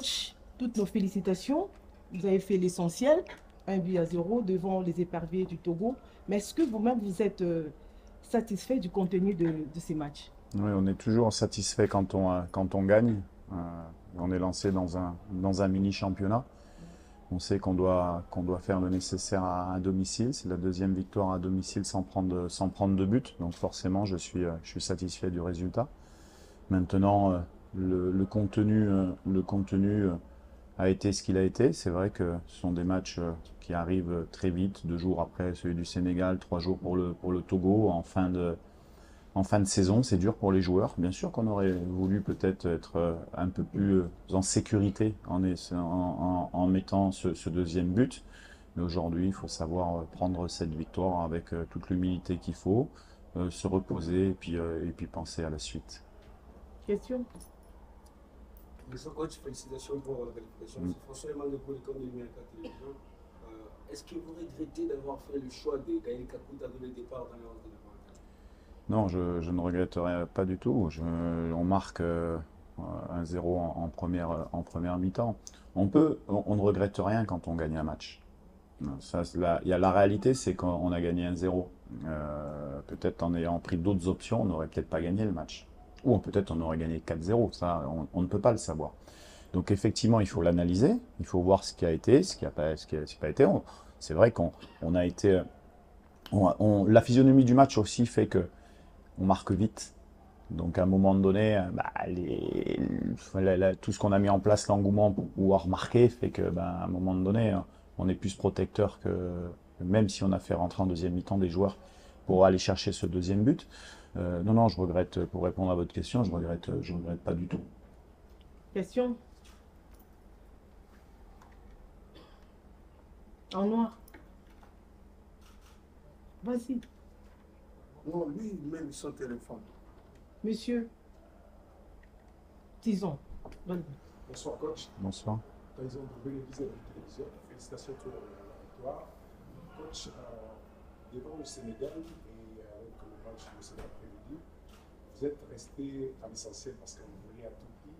Coach, toutes nos félicitations. Vous avez fait l'essentiel, 1 but à 0 devant les éperviers du Togo. Mais est-ce que vous-même, vous êtes satisfait du contenu de ces matchs? Oui, on est toujours satisfait quand on gagne. Euh, on est lancé dans un mini-championnat. On sait qu'on doit faire le nécessaire à domicile. C'est la deuxième victoire à domicile sans prendre de but. Donc forcément, je suis satisfait du résultat. Maintenant, le contenu a été ce qu'il a été. C'est vrai que ce sont des matchs qui arrivent très vite, 2 jours après celui du Sénégal, 3 jours pour le Togo, en fin de saison. C'est dur pour les joueurs. Bien sûr qu'on aurait voulu peut-être être un peu plus en sécurité en mettant ce deuxième but. Mais aujourd'hui, il faut savoir prendre cette victoire avec toute l'humilité qu'il faut, se reposer et puis penser à la suite. Question? Monsieur coach, félicitations pour la qualification. Mm. C'est François Emmanuel pour les camps de lumière à la télévision. Est-ce que vous regrettez d'avoir fait le choix de Gaël Kakuta dès le départ dans les 11 de la Non, je ne regretterai pas du tout. On marque 1-0 en première mi-temps. On ne regrette rien quand on gagne un match. Ça, la réalité, c'est qu'on a gagné 1-0. Peut-être en ayant pris d'autres options, on n'aurait peut-être pas gagné le match. Ou peut-être on aurait gagné 4-0. Ça, on ne peut pas le savoir. Donc effectivement, il faut l'analyser. Il faut voir ce qui a été, ce qui n'a pas été. C'est vrai qu'on a été. La physionomie du match aussi fait que on marque vite. Donc à un moment donné, tout ce qu'on a mis en place, l'engouement pour pouvoir marquer, fait que à un moment donné, on est plus protecteur que même si on a fait rentrer en deuxième mi-temps des joueurs pour aller chercher ce deuxième but. Non, non, je regrette, pour répondre à votre question, je regrette pas du tout. Question? En noir. Vas-y, Non, lui-même, son téléphone. monsieur, disons. Vas-y. Bonsoir coach. Bonsoir. Ils ont trouvé les visées de la télévision. Félicitations pour la victoire. Coach, devant le Sénégal et avec le match de cet après-midi, vous êtes resté à l'essentiel parce que vous vouliez à tout prix,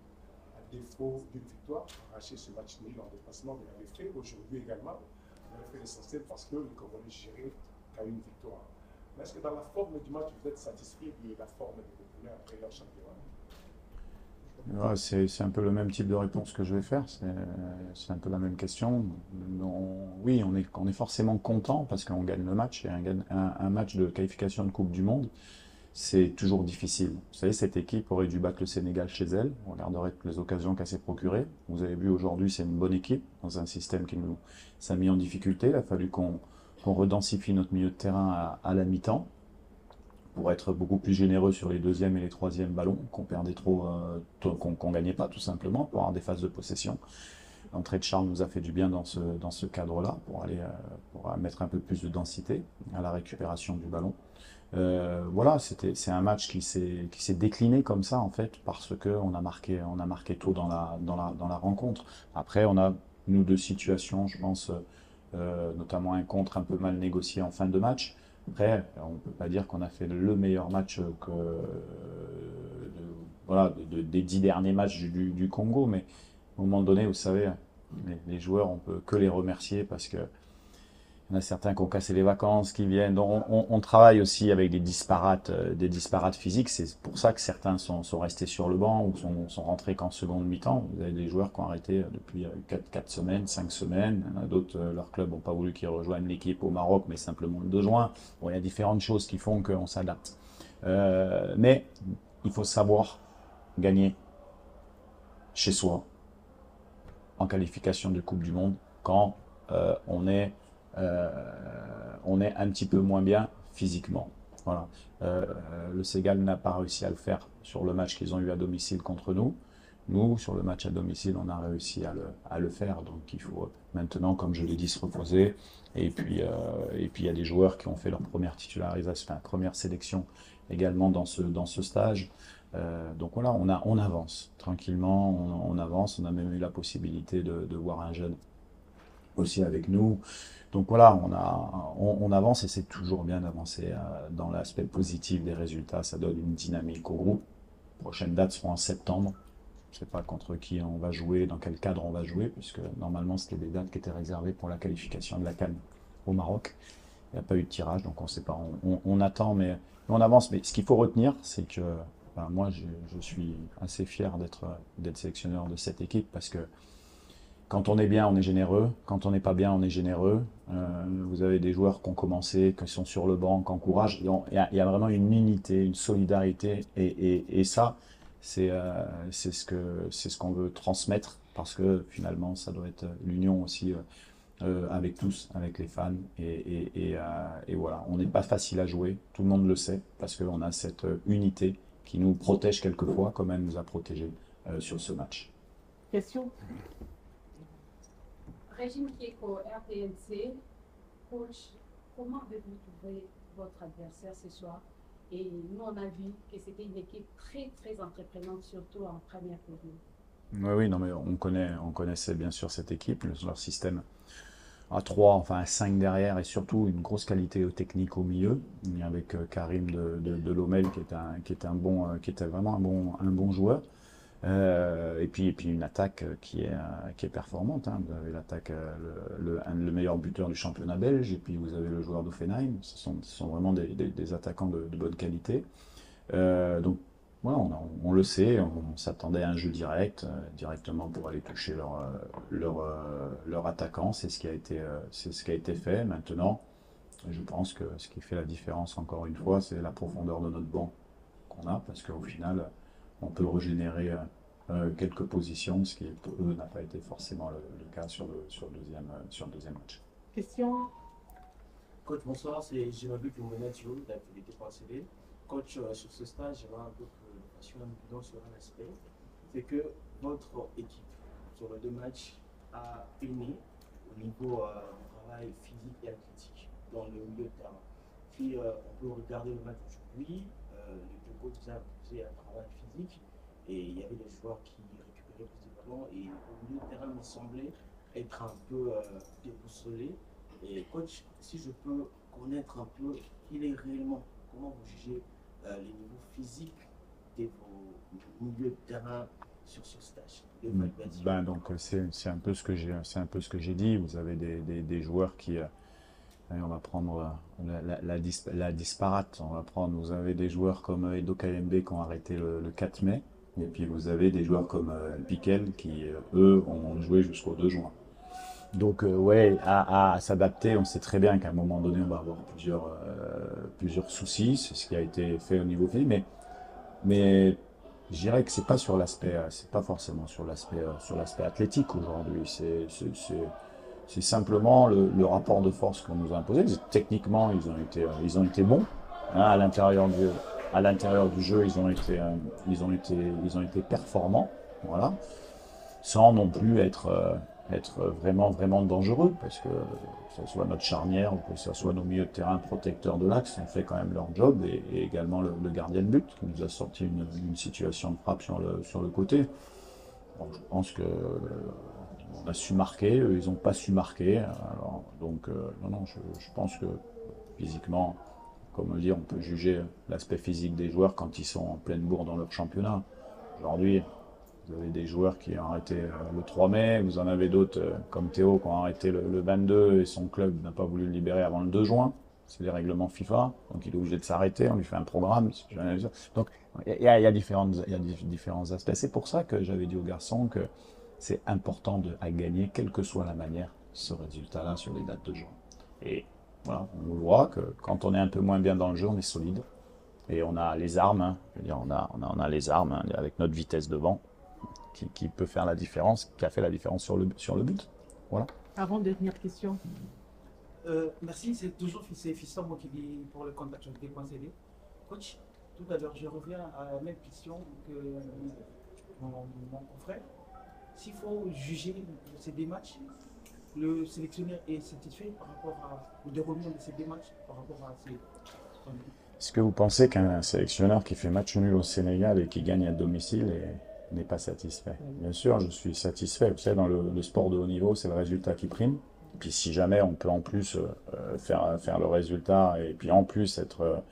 à défaut d'une victoire, arracher ce match nul en déplacement. Vous l'avez fait aujourd'hui également. Vous avez fait l'essentiel parce que le Cameroun géré a une victoire. Mais est-ce que dans la forme du match, vous êtes satisfait de la forme de vos après leur championnat? Ouais, c'est un peu le même type de réponse que je vais faire. C'est un peu la même question. Oui, on est forcément content parce qu'on gagne le match. Et un match de qualification de Coupe du Monde, c'est toujours difficile. Vous savez, cette équipe aurait dû battre le Sénégal chez elle. On regarderait toutes les occasions qu'elle s'est procurées. Vous avez vu aujourd'hui, c'est une bonne équipe dans un système qui nous a mis en difficulté. Il a fallu qu'on redensifie notre milieu de terrain à la mi-temps pour être beaucoup plus généreux sur les deuxièmes et les troisièmes ballons, qu'on perdait trop, qu'on gagnait pas tout simplement, pour avoir des phases de possession. L'entrée de Charles nous a fait du bien dans ce cadre-là, pour mettre un peu plus de densité à la récupération du ballon. Voilà, c'est un match qui s'est décliné comme ça en fait, parce qu'on a marqué tôt dans la rencontre. Après, on a nous deux situations, je pense, notamment un contre un peu mal négocié en fin de match. Après, on ne peut pas dire qu'on a fait le meilleur match voilà, des 10 derniers matchs du Congo, mais à un moment donné, vous savez, les joueurs, on peut que les remercier parce que il y en a certains qui ont cassé les vacances, qui viennent. Donc on travaille aussi avec des disparates physiques. C'est pour ça que certains sont restés sur le banc ou sont rentrés qu'en seconde mi-temps. Vous avez des joueurs qui ont arrêté depuis 4 semaines, 5 semaines. Il y en a d'autres, leur club n'ont pas voulu qu'ils rejoignent l'équipe au Maroc, mais simplement le 2 juin. Bon, il y a différentes choses qui font qu'on s'adapte. Mais il faut savoir gagner chez soi en qualification de Coupe du Monde quand on est un petit peu moins bien physiquement. Voilà. Le Sénégal n'a pas réussi à le faire sur le match qu'ils ont eu à domicile contre nous. Nous, sur le match à domicile, on a réussi à le faire. Donc il faut maintenant, comme je l'ai dit, se reposer. Et puis il y a des joueurs qui ont fait leur première titularisation, enfin, première sélection également dans ce stage. Donc voilà, on avance tranquillement, on avance. On a même eu la possibilité de voir un jeune aussi avec nous. Donc voilà, on avance et c'est toujours bien d'avancer dans l'aspect positif des résultats. Ça donne une dynamique au groupe. Les prochaines dates seront en septembre. Je ne sais pas contre qui on va jouer, dans quel cadre on va jouer, puisque normalement c'était des dates qui étaient réservées pour la qualification de la CAN au Maroc. Il n'y a pas eu de tirage, donc on ne sait pas. On attend, mais on avance. Mais ce qu'il faut retenir, c'est que ben, moi, je suis assez fier d'être sélectionneur de cette équipe parce que quand on est bien, on est généreux. Quand on n'est pas bien, on est généreux. Vous avez des joueurs qui ont commencé, qui sont sur le banc, qui encouragent. Il y a vraiment une unité, une solidarité. Et ça, c'est ce qu'on veut transmettre parce que finalement, ça doit être l'union aussi avec tous, avec les fans. Et voilà, on n'est pas facile à jouer. Tout le monde le sait parce qu'on a cette unité qui nous protège quelquefois comme elle nous a protégés sur ce match. Question? Régime Kieko, RTNC, coach, comment avez-vous trouvé votre adversaire ce soir? Et nous, on a vu que c'était une équipe très, très entreprenante, surtout en première période. Oui, non, mais on connaissait bien sûr cette équipe, leur système à 3, enfin à 5 derrière, et surtout une grosse qualité technique au milieu, avec Karim de Lomel qui était vraiment un bon joueur. Et puis une attaque qui est performante. Hein. Vous avez l'attaque, le meilleur buteur du championnat belge, et puis vous avez le joueur d'Offenheim. Ce sont vraiment des attaquants de bonne qualité. Donc voilà, on le sait, on s'attendait à un jeu directement pour aller toucher leur attaquant. C'est ce qui a été fait. Maintenant, je pense que ce qui fait la différence, encore une fois, c'est la profondeur de notre banc qu'on a, parce qu'au final, on peut régénérer quelques positions, ce qui pour eux n'a pas été forcément le cas sur le deuxième match. Question? Coach, bonsoir, c'est Jérémy Pimonet-Thio d'activité parcellée. Coach, sur ce stage, j'aimerais un peu que nous fassions un bilan sur un aspect. C'est que votre équipe, sur les 2 matchs, a peiné au niveau du travail physique et athlétique dans le milieu de terrain. Si on peut regarder le match aujourd'hui, le Togo faisait un travail physique et il y avait des joueurs qui récupéraient plus de ballons et au milieu de terrain me semblait être un peu déboussolé. Et coach, si je peux connaître un peu qui est réellement, comment vous jugez les niveaux physiques de vos milieux de terrain sur ce stage de validation? Ben donc c'est un peu ce que j'ai dit. Vous avez des joueurs qui on va prendre la disparate. Vous avez des joueurs comme Edo Kayembe qui ont arrêté le 4 mai. Et puis vous avez des joueurs comme Piquel qui, eux, ont joué jusqu'au 2 juin. Donc, ouais, à s'adapter, on sait très bien qu'à un moment donné, on va avoir plusieurs soucis. C'est ce qui a été fait au niveau physique. Mais je dirais que c'est pas forcément sur l'aspect athlétique aujourd'hui. C'est simplement le rapport de force qu'on nous a imposé. Techniquement, ils ont été bons. Hein, à l'intérieur du jeu, ils ont été performants. Voilà. Sans non plus être vraiment, vraiment dangereux, parce que ce soit notre charnière ou que ce soit nos milieux de terrain protecteurs de l'axe, ont fait quand même leur job, et également le gardien de but qui nous a sorti une situation de frappe sur le côté. Bon, je pense que on a su marquer, eux, ils n'ont pas su marquer. Alors, donc, non, je pense que physiquement, comme on dit, on peut juger l'aspect physique des joueurs quand ils sont en pleine bourre dans leur championnat. Aujourd'hui, vous avez des joueurs qui ont arrêté le 3 mai, vous en avez d'autres comme Théo qui ont arrêté le 22 et son club n'a pas voulu le libérer avant le 2 juin. C'est les règlements FIFA, donc il est obligé de s'arrêter, on lui fait un programme. Donc il y a différents aspects. C'est pour ça que j'avais dit aux garçons que c'est important à gagner, quelle que soit la manière, ce résultat-là sur les dates de juin. Et voilà, on voit que quand on est un peu moins bien dans le jeu, on est solide. Et on a les armes, hein. Je veux dire, on a les armes, hein, avec notre vitesse devant, qui peut faire la différence, qui a fait la différence sur le but. Voilà. Avant, dernière question. Merci, c'est toujours Fiston moi qui dis pour le contact des conseillers. Coach, tout à l'heure, je reviens à la même question que mon confrère. S'il faut juger ces 2 matchs, le sélectionneur est satisfait par rapport au déroulement de ces 2 matchs, par rapport à ces... Est-ce que vous pensez qu'un sélectionneur qui fait match nul au Sénégal et qui gagne à domicile n'est pas satisfait? Bien sûr, je suis satisfait. Vous savez, dans le sport de haut niveau, c'est le résultat qui prime. Et puis si jamais on peut en plus faire le résultat et puis en plus être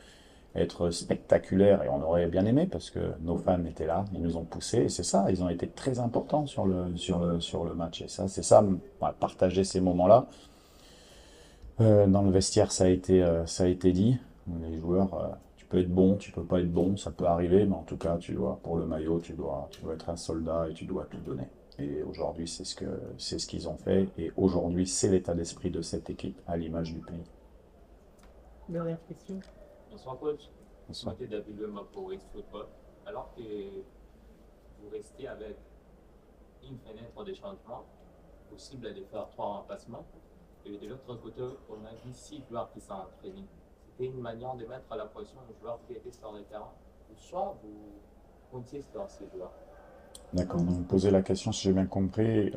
être spectaculaire et on aurait bien aimé parce que nos fans étaient là, ils nous ont poussés et c'est ça, ils ont été très importants sur le match. Et ça, c'est ça, partager ces moments-là. Dans le vestiaire, ça a été dit. Les joueurs, tu peux être bon, tu peux pas être bon, ça peut arriver, mais en tout cas, pour le maillot, tu dois être un soldat et tu dois tout donner. Et aujourd'hui, c'est ce qu'ils ont fait. Et aujourd'hui, c'est l'état d'esprit de cette équipe à l'image du pays. Dernière question. Bonsoir coach, Bonsoir. je suis David Lema pour X Football. Alors que vous restez avec une fenêtre de changement possible de faire 3 remplacements, et de l'autre côté, on a vu 6 joueurs qui sont entraînés. C'était une manière de mettre à la pression aux joueurs qui étaient sur le terrain, ou soit vous comptiez sur ces joueurs. D'accord, donc vous posez la question, si j'ai bien compris,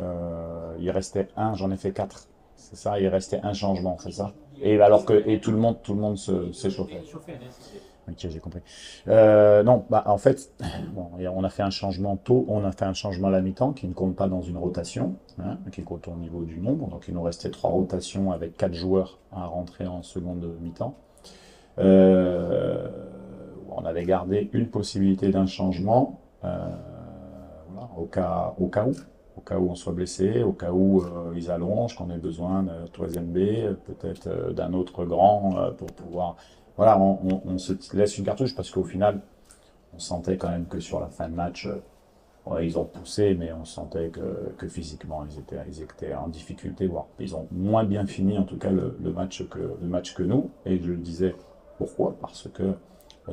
il restait un, j'en ai fait 4. C'est ça, il restait un changement, c'est ça? Et alors que tout le monde s'échauffait. Ok, j'ai compris. Non, en fait, bon, on a fait un changement tôt, on a fait un changement à la mi-temps qui ne compte pas dans une rotation, hein, qui compte au niveau du nombre. Donc il nous restait 3 rotations avec 4 joueurs à rentrer en seconde mi-temps. On avait gardé une possibilité d'un changement, voilà, au cas où on soit blessé, au cas où ils allongent, qu'on ait besoin d'un troisième B, peut-être d'un autre grand pour pouvoir. Voilà, on se laisse une cartouche parce qu'au final, on sentait quand même que sur la fin de match, ouais, ils ont poussé, mais on sentait que physiquement, ils étaient en difficulté, voire ils ont moins bien fini en tout cas le match que nous. Et je le disais, pourquoi? Parce que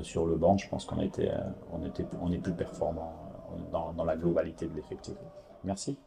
sur le banc, je pense on est plus performant dans la globalité de l'effectif. Merci.